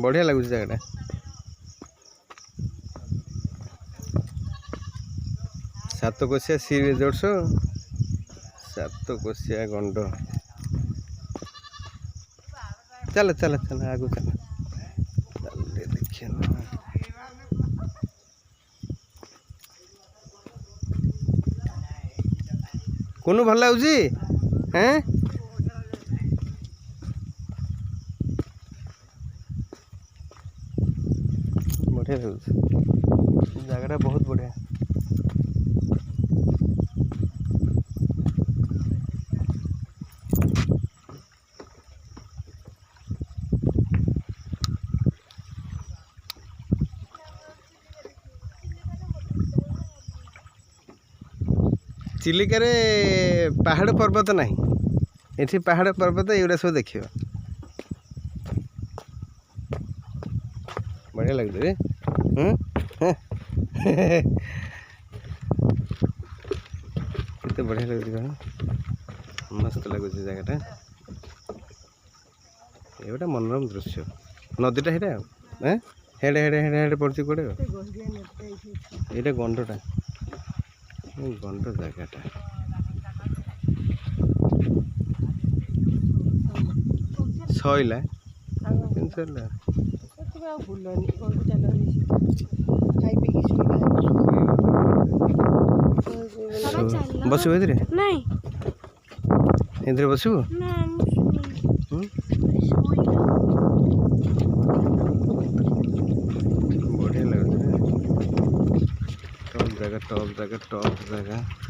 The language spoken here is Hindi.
बढ़िया लगुच जगह सातकोशिया सी रिजोर्ट्स सातकोशिया गंड चल चल चल आगु चल देखिए कौन भल लगुच हैं बढ़िया लगुच जगह बहुत बढ़िया चिलिका रे पहाड़ पर्वत नहीं ये पहाड़ पर्वत एगुड़ा सब देखिए बढ़िया लगे रे कितने बढ़िया लगे मस्त लगुच जगह ये गोटे मनोरम दृश्य नदीटा हेटा हेडे हेडे हेडे हेडे पड़े कौटे ये गंडटा गंड जगहटा सैला बसु इधर इधर बसु बढ़िया लगे टॉप जगह